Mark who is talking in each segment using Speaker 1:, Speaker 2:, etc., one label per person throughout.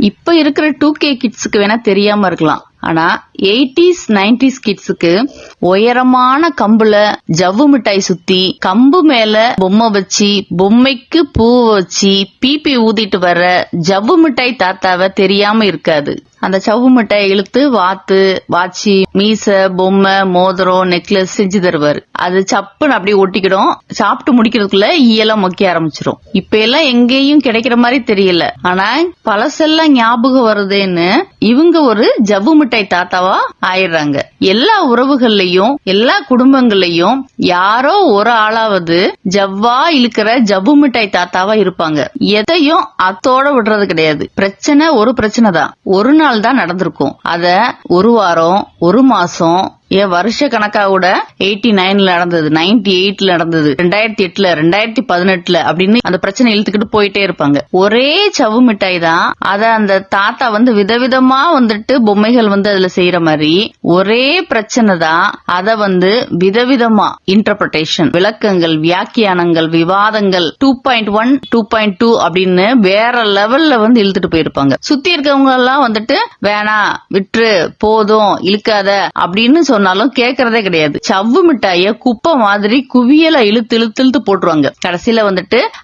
Speaker 1: இப்ப இருக்கிற 2K கிட்ஸுக்கு வேணா தெரியாம இருக்கலாம். ஆனா 80s 90s கிட்ஸுக்கு உயரமான கம்புல ஜவ்வு மிட்டாய் சுத்தி கம்பு மேல பொம்மை வச்சு பொம்மைக்கு பூ வச்சு பீப்பி ஊதிட்டு வர்ற ஜவ்வு மிட்டாய் தாத்தாவை தெரியாம இருக்காது. அந்த சவ்வு மிட்டாயை இழுத்து வாச்சி மீச பொம்மை மோதிரம் நெக்லஸ் செஞ்சு தருவாரு. அது சப்புன்னு அப்படியே ஒட்டிக்கிடும். சாப்பிட்டு முடிக்கிறதுக்குள்ள ஈயெல்லாம் மொக்க ஆரம்பிச்சிரும். இப்ப எல்லாம் எங்கேயும் கிடைக்கிற மாதிரி தெரியல. ஆனா பழசெல்லாம் ஞாபகம் வருதுன்னு இவங்க ஒரு ஜவ்வு மிட்டாய் தாத்தாவா ஆயிடுறாங்க. எல்லா உறவுகள்லயும் எல்லா குடும்பங்கள்லயும் யாரோ ஒரு ஆளாவது ஜவ்வா இழுக்கிற ஜவ்வு மிட்டாய் தாத்தாவா இருப்பாங்க. எதையும் அத்தோட விடுறது கிடையாது. ஒரு பிரச்சனை தான் ஒரு நாள் தான் நடந்திருக்கும். அத ஒரு வாரம் ஒரு மாசம் வருஷ கணக்கா கூட 89ல நடந்தது, 98ல நடந்தது, 2008ல 2018ல அப்படின்னு அந்த பிரச்சனை இழுத்துக்கிட்டு போயிட்டே இருப்பாங்க. ஒரே சவ்வு மிட்டாய் தான். அத அந்த தாத்தா விதவிதமா பொம்மைகள் அதுல செய்யற மாதிரி ஒரே பிரச்சனை தான். அத விதவிதமா இன்டர்பிரேஷன் விளக்கங்கள் வியாக்கியானங்கள் விவாதங்கள் 2.1 2.2 அப்படின்னு வேற லெவல்ல இழுத்துட்டு போயிருப்பாங்க. சுத்தி இருக்கவங்க எல்லாம் வேணா விட்டுரு போதும் இழுக்காத அப்படின்னு சொன்னாலும் கேக்குறதே கிடையாது. சவ்வு மிட்டாய குப்பை மாதிரி குவியல இழுத்து போட்டுருவாங்க. கடைசியில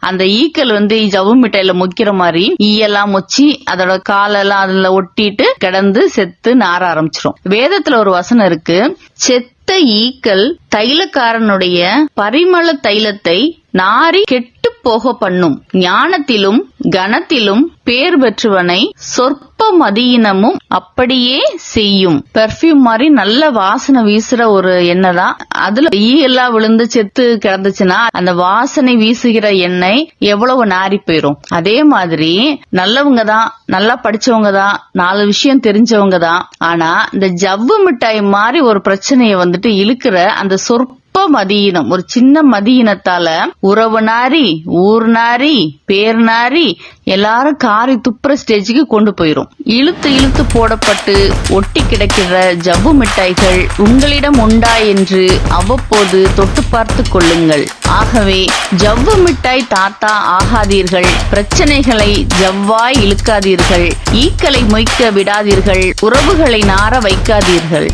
Speaker 1: அந்த ஈக்கள் ஜவ்வு மிட்டாயில மொக்கிற மாதிரி ஈயெல்லாம் மொச்சி அதோட காலெல்லாம் அதுல ஒட்டிட்டு கிடந்து செத்து நார ஆரம்பிச்சிரும். வேதத்துல ஒரு வசனம் இருக்கு, செத்த ஈக்கள் தைலக்காரனுடைய பரிமள தைலத்தை நாரி கெட்டு போக பண்ணும், ஞானத்திலும் கனத்திலும் பேர் பெற்றவனை சொற்ப மதியினமும் அப்படியே செய்யும். பெர்ஃபியூம் மாதிரி நல்ல வாசனை வீசுற ஒரு எண்ணெய் தான். அதுல ஈ எல்லாம் விழுந்து செத்து கிடந்துச்சுன்னா அந்த வாசனை வீசுகிற எண்ணெய் எவ்வளவு நாரி போயிரும். அதே மாதிரி நல்லவங்க தான், நல்லா படிச்சவங்க தான், 4 விஷயம் தெரிஞ்சவங்க தான். ஆனா இந்த ஜவ்வு மிட்டாய் மாதிரி ஒரு பிரச்சனைய இழுக்கிற அந்த சொற்ப மதியினம், ஒரு சின்ன மதியினத்தால உறவு நாரி ஊர் நாரி பேர் நாரி எல்லாரும் காரி துப்புற ஸ்டேஜுக்கு கொண்டு போயிரும். இழுத்து போடப்பட்டு ஒட்டி கிடக்கிற ஜவ்வு மிட்டாய்கள் உங்களிடம் உண்டா என்று அவ்வப்போது தொட்டு பார்த்து கொள்ளுங்கள். ஆகவே ஜவ்வு மிட்டாய் தாத்தா ஆகாதீர்கள், பிரச்சனைகளை ஜவ்வாய் இழுக்காதீர்கள், ஈக்களை மொய்க்க விடாதீர்கள், உறவுகளை நார வைக்காதீர்கள்.